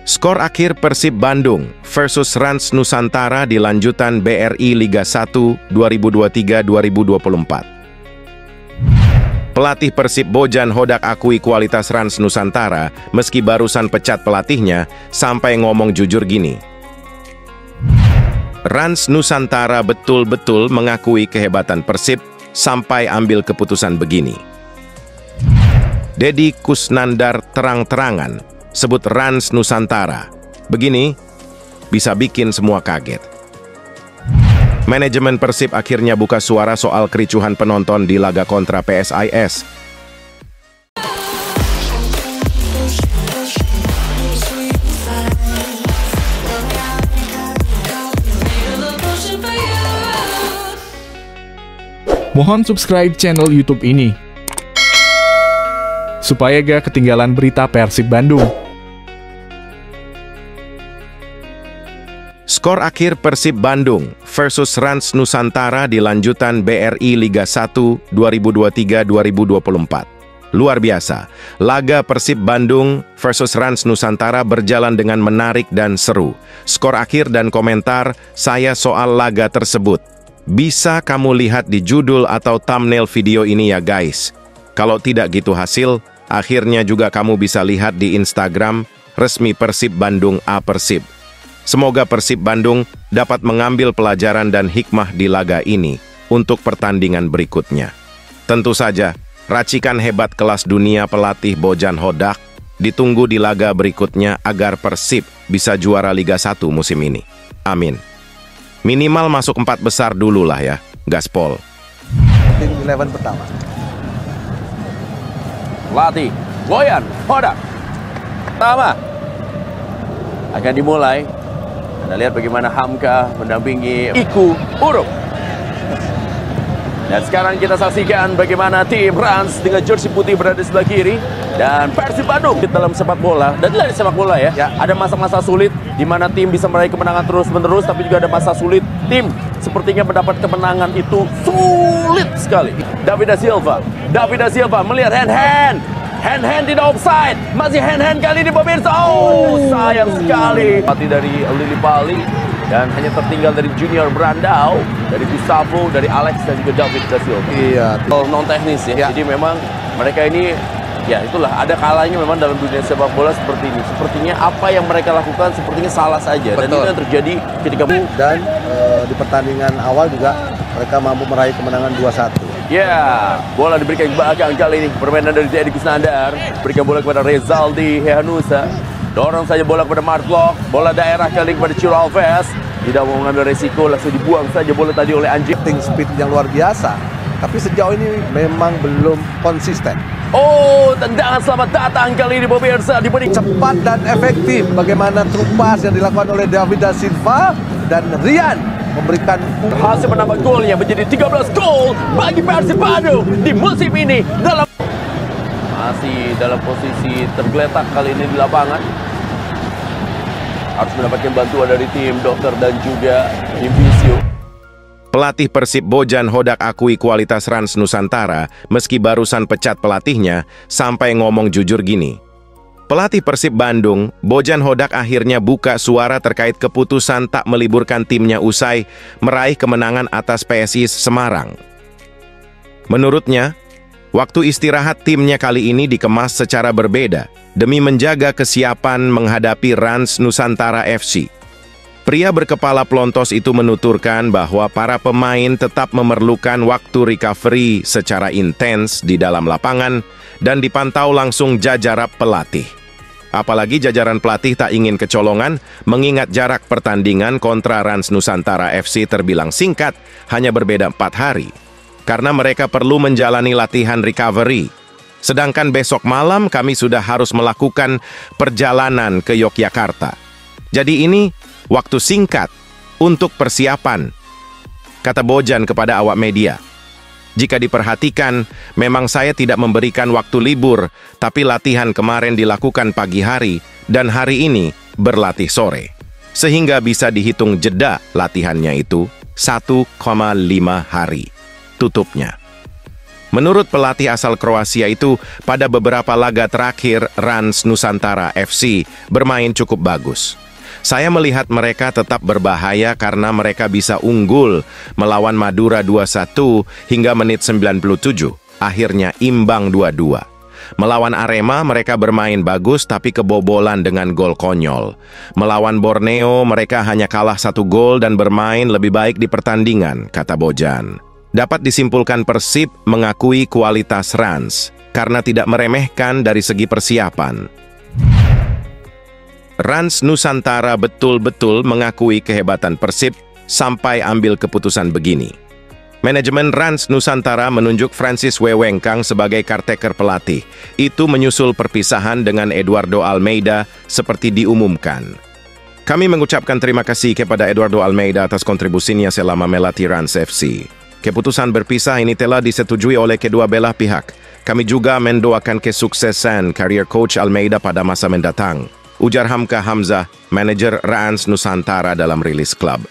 Skor akhir Persib Bandung versus Rans Nusantara di lanjutan BRI Liga 1 2023-2024. Pelatih Persib Bojan Hodak akui kualitas Rans Nusantara meski barusan pecat pelatihnya sampai ngomong jujur gini. Rans Nusantara betul-betul mengakui kehebatan Persib sampai ambil keputusan begini. Deddy Kusnandar terang-terangan sebut Rans Nusantara. Begini, bisa bikin semua kaget. Manajemen Persib akhirnya buka suara soal kericuhan penonton di laga kontra PSIS. Mohon subscribe channel YouTube ini, supaya gak ketinggalan berita Persib Bandung. Skor akhir Persib Bandung versus Rans Nusantara di lanjutan BRI Liga 1 2023-2024. Luar biasa, laga Persib Bandung versus Rans Nusantara berjalan dengan menarik dan seru. Skor akhir dan komentar saya soal laga tersebut bisa kamu lihat di judul atau thumbnail video ini ya guys. Kalau tidak gitu hasil, akhirnya juga kamu bisa lihat di Instagram resmi Persib Bandung @persib. Semoga Persib Bandung dapat mengambil pelajaran dan hikmah di laga ini untuk pertandingan berikutnya. Tentu saja, racikan hebat kelas dunia pelatih Bojan Hodak ditunggu di laga berikutnya agar Persib bisa juara Liga 1 musim ini. Amin. Minimal masuk 4 besar dulu lah ya, gaspol. Tim 11 pertama. Pelatih Bojan Hodak pertama akan dimulai. Anda lihat bagaimana Hamka mendampingi Iku Uruk. Dan sekarang kita saksikan bagaimana tim Rans dengan jersey putih berada di sebelah kiri. Dan Persib Bandung dalam sepak bola. Dan tidak di sepak bola ya. Ada masa-masa sulit di mana tim bisa meraih kemenangan terus-menerus. Tapi juga ada masa sulit. Tim sepertinya mendapat kemenangan itu sulit sekali. David Da Silva melihat hand-hand. Hand-hand tidak offside. Masih hand-hand kali ini pemirsa. Oh, sayang sekali. Mati dari Lili Pali. Dan hanya tertinggal dari Junior Brandao, dari Gustavo, dari Alex, dan juga David Da Silva. Iya. Non-teknis ya. Jadi memang mereka ini, ya itulah, ada kalanya memang dalam dunia sepak bola seperti ini. Sepertinya apa yang mereka lakukan sepertinya salah saja. Dan itu yang terjadi ketika... Dan di pertandingan awal juga mereka mampu meraih kemenangan 2-1. Ya, bola diberikan belakang kali ini. Permainan dari Deddy Kusnandar. Berikan bola kepada Rezaldi Hehanusa. Dorong saja bola kepada Martlock. Bola daerah kali kepada Ciro Alves. Tidak mau mengambil resiko, langsung dibuang saja bola tadi oleh Anjing. Speed yang luar biasa. Tapi sejauh ini memang belum konsisten. Oh, tendangan selamat datang kali ini pemirsa. Dibanding Cepat dan efektif. Bagaimana trupas yang dilakukan oleh David Da Silva dan Rian memberikan hasil menambah golnya menjadi 13 gol bagi Persib Bandung di musim ini. Masih dalam posisi tergeletak kali ini di lapangan. Harus mendapatkan bantuan dari tim dokter dan juga tim fisio. Pelatih Persib Bojan Hodak akui kualitas Rans Nusantara meski barusan pecat pelatihnya sampai ngomong jujur gini. Pelatih Persib Bandung, Bojan Hodak akhirnya buka suara terkait keputusan tak meliburkan timnya usai meraih kemenangan atas PSIS Semarang. Menurutnya, waktu istirahat timnya kali ini dikemas secara berbeda demi menjaga kesiapan menghadapi Rans Nusantara FC. Pria berkepala pelontos itu menuturkan bahwa para pemain tetap memerlukan waktu recovery secara intens di dalam lapangan dan dipantau langsung jajaran pelatih. Apalagi jajaran pelatih tak ingin kecolongan mengingat jarak pertandingan kontra Rans Nusantara FC terbilang singkat, hanya berbeda 4 hari. Karena mereka perlu menjalani latihan recovery. Sedangkan besok malam kami sudah harus melakukan perjalanan ke Yogyakarta. Jadi ini waktu singkat untuk persiapan, kata Bojan kepada awak media. Jika diperhatikan, memang saya tidak memberikan waktu libur, tapi latihan kemarin dilakukan pagi hari dan hari ini berlatih sore. Sehingga bisa dihitung jeda latihannya itu 1,5 hari. Tutupnya. Menurut pelatih asal Kroasia itu, pada beberapa laga terakhir, Rans Nusantara FC bermain cukup bagus. Saya melihat mereka tetap berbahaya karena mereka bisa unggul melawan Madura 2-1 hingga menit 97, akhirnya imbang 2-2. Melawan Arema mereka bermain bagus tapi kebobolan dengan gol konyol. Melawan Borneo mereka hanya kalah 1 gol dan bermain lebih baik di pertandingan, kata Bojan. Dapat disimpulkan Persib mengakui kualitas Rans karena tidak meremehkan dari segi persiapan. Rans Nusantara betul-betul mengakui kehebatan Persib sampai ambil keputusan begini. Manajemen Rans Nusantara menunjuk Francis Wewengkang sebagai caretaker pelatih. Itu menyusul perpisahan dengan Eduardo Almeida seperti diumumkan. Kami mengucapkan terima kasih kepada Eduardo Almeida atas kontribusinya selama melatih Rans FC. Keputusan berpisah ini telah disetujui oleh kedua belah pihak. Kami juga mendoakan kesuksesan karier coach Almeida pada masa mendatang, ujar Hamka Hamzah, manajer Rans Nusantara dalam rilis klub.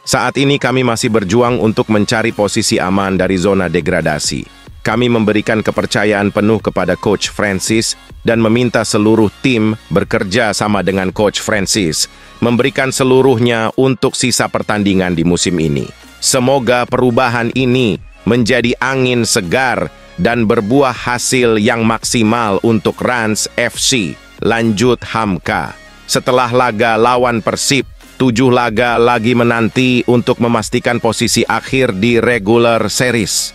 Saat ini kami masih berjuang untuk mencari posisi aman dari zona degradasi. Kami memberikan kepercayaan penuh kepada Coach Francis dan meminta seluruh tim bekerja sama dengan Coach Francis, memberikan seluruhnya untuk sisa pertandingan di musim ini. Semoga perubahan ini menjadi angin segar dan berbuah hasil yang maksimal untuk Rans FC, lanjut Hamka. Setelah laga lawan Persib, 7 laga lagi menanti untuk memastikan posisi akhir di regular series.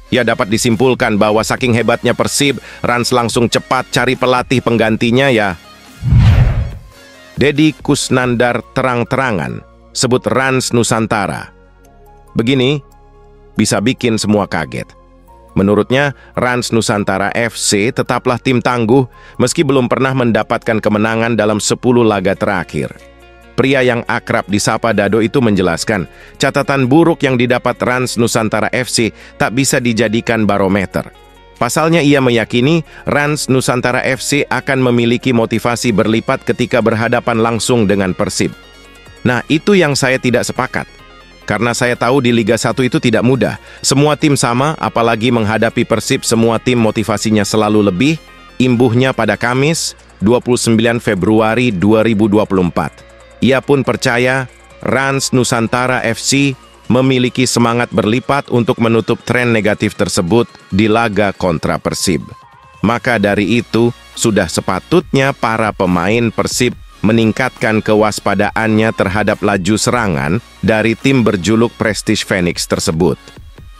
Ya, dapat disimpulkan bahwa saking hebatnya Persib, Rans langsung cepat cari pelatih penggantinya ya. Deddy Kusnandar terang-terangan sebut Rans Nusantara. Begini, bisa bikin semua kaget. Menurutnya, Rans Nusantara FC tetaplah tim tangguh meski belum pernah mendapatkan kemenangan dalam 10 laga terakhir. Pria yang akrab disapa Dado itu menjelaskan, catatan buruk yang didapat Rans Nusantara FC tak bisa dijadikan barometer. Pasalnya ia meyakini Rans Nusantara FC akan memiliki motivasi berlipat ketika berhadapan langsung dengan Persib. Nah, itu yang saya tidak sepakat. Karena saya tahu di Liga 1 itu tidak mudah. Semua tim sama, apalagi menghadapi Persib semua tim motivasinya selalu lebih. Imbuhnya pada Kamis, 29 Februari 2024. Ia pun percaya Rans Nusantara FC memiliki semangat berlipat untuk menutup tren negatif tersebut di laga kontra Persib. Maka dari itu, sudah sepatutnya para pemain Persib meningkatkan kewaspadaannya terhadap laju serangan dari tim berjuluk Prestige Phoenix tersebut.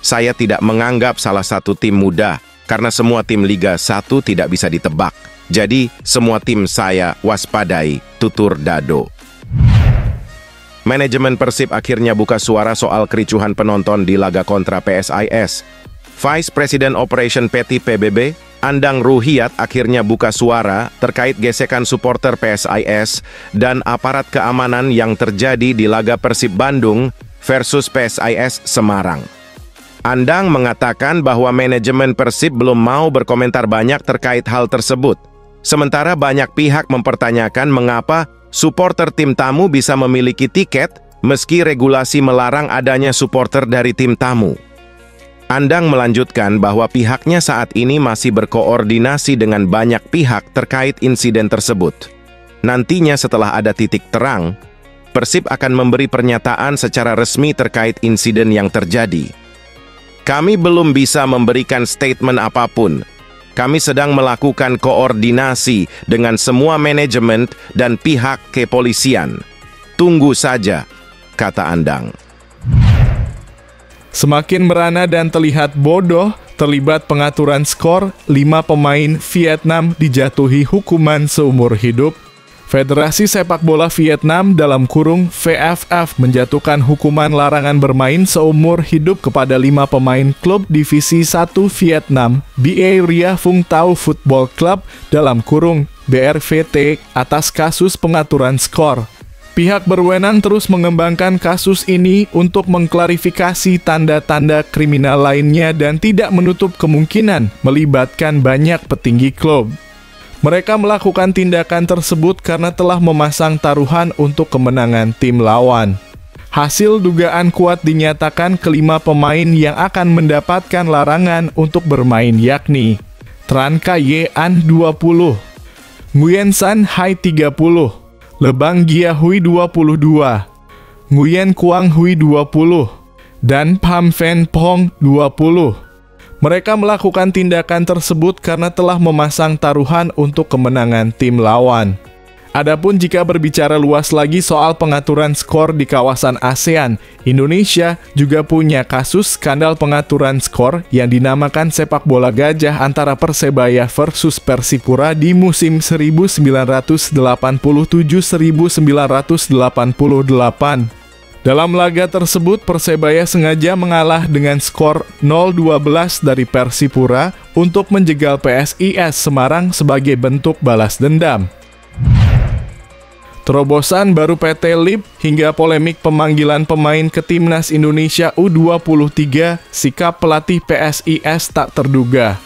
Saya tidak menganggap salah satu tim mudah, karena semua tim Liga 1 tidak bisa ditebak. Jadi, semua tim saya waspadai, tutur Dado. Manajemen Persib akhirnya buka suara soal kericuhan penonton di laga kontra PSIS. Vice President Operation PT PBB, Andang Ruhiat akhirnya buka suara terkait gesekan supporter PSIS dan aparat keamanan yang terjadi di laga Persib Bandung versus PSIS Semarang. Andang mengatakan bahwa manajemen Persib belum mau berkomentar banyak terkait hal tersebut. Sementara banyak pihak mempertanyakan mengapa supporter tim tamu bisa memiliki tiket meski regulasi melarang adanya supporter dari tim tamu. Andang melanjutkan bahwa pihaknya saat ini masih berkoordinasi dengan banyak pihak terkait insiden tersebut. Nantinya setelah ada titik terang, Persib akan memberi pernyataan secara resmi terkait insiden yang terjadi. Kami belum bisa memberikan statement apapun. Kami sedang melakukan koordinasi dengan semua manajemen dan pihak kepolisian. Tunggu saja, kata Andang. Semakin merana dan terlihat bodoh, terlibat pengaturan skor, 5 pemain Vietnam dijatuhi hukuman seumur hidup. Federasi Sepak Bola Vietnam dalam kurung VFF menjatuhkan hukuman larangan bermain seumur hidup kepada 5 pemain klub Divisi 1 Vietnam, Ba Ria Phung Tau Football Club dalam kurung BRVT atas kasus pengaturan skor. Pihak berwenang terus mengembangkan kasus ini untuk mengklarifikasi tanda-tanda kriminal lainnya dan tidak menutup kemungkinan melibatkan banyak petinggi klub. Mereka melakukan tindakan tersebut karena telah memasang taruhan untuk kemenangan tim lawan. Hasil dugaan kuat dinyatakan kelima pemain yang akan mendapatkan larangan untuk bermain yakni Tran Kaye An 20, Nguyen San Hai 30, Lebang Gia Hui 22, Nguyen Quang Hui 20, dan Pham Phen Phong 20. Mereka melakukan tindakan tersebut karena telah memasang taruhan untuk kemenangan tim lawan. Adapun jika berbicara luas lagi soal pengaturan skor di kawasan ASEAN, Indonesia juga punya kasus skandal pengaturan skor yang dinamakan sepak bola gajah antara Persebaya versus Persipura di musim 1987-1988. Dalam laga tersebut, Persebaya sengaja mengalah dengan skor 0-12 dari Persipura untuk menjegal PSIS Semarang sebagai bentuk balas dendam. Terobosan baru PT LIP hingga polemik pemanggilan pemain ke Timnas Indonesia U23, sikap pelatih PSIS tak terduga.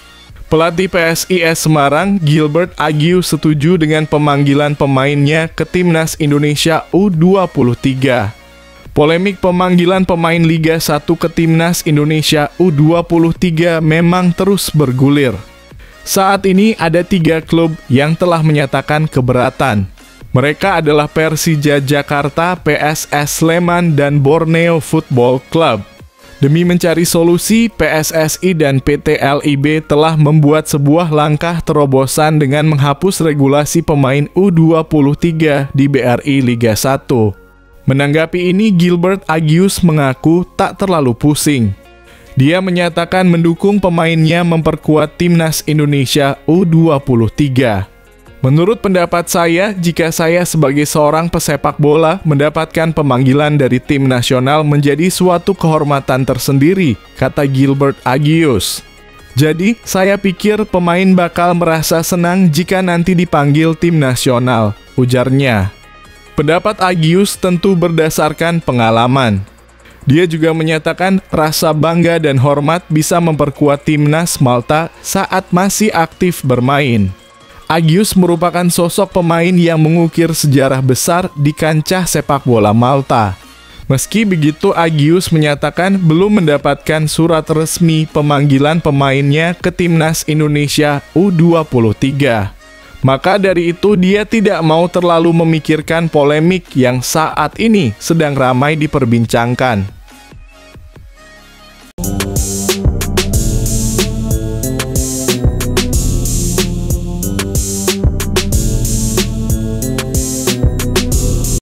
Pelatih PSIS Semarang, Gilbert Agius, setuju dengan pemanggilan pemainnya ke Timnas Indonesia U23. Polemik pemanggilan pemain Liga 1 ke Timnas Indonesia U23 memang terus bergulir. Saat ini ada 3 klub yang telah menyatakan keberatan. Mereka adalah Persija Jakarta, PSS Sleman, dan Borneo Football Club. Demi mencari solusi, PSSI dan PT LIB telah membuat sebuah langkah terobosan dengan menghapus regulasi pemain U23 di BRI Liga 1. Menanggapi ini, Gilbert Agius mengaku tak terlalu pusing. Dia menyatakan mendukung pemainnya memperkuat Timnas Indonesia U23. Menurut pendapat saya, jika saya sebagai seorang pesepak bola mendapatkan pemanggilan dari tim nasional menjadi suatu kehormatan tersendiri, kata Gilbert Agius. Jadi, saya pikir pemain bakal merasa senang jika nanti dipanggil tim nasional, ujarnya. Pendapat Agius tentu berdasarkan pengalaman. Dia juga menyatakan rasa bangga dan hormat bisa memperkuat timnas Malta saat masih aktif bermain. Agius merupakan sosok pemain yang mengukir sejarah besar di kancah sepak bola Malta. Meski begitu, Agius menyatakan belum mendapatkan surat resmi pemanggilan pemainnya ke Timnas Indonesia U23. Maka dari itu dia tidak mau terlalu memikirkan polemik yang saat ini sedang ramai diperbincangkan.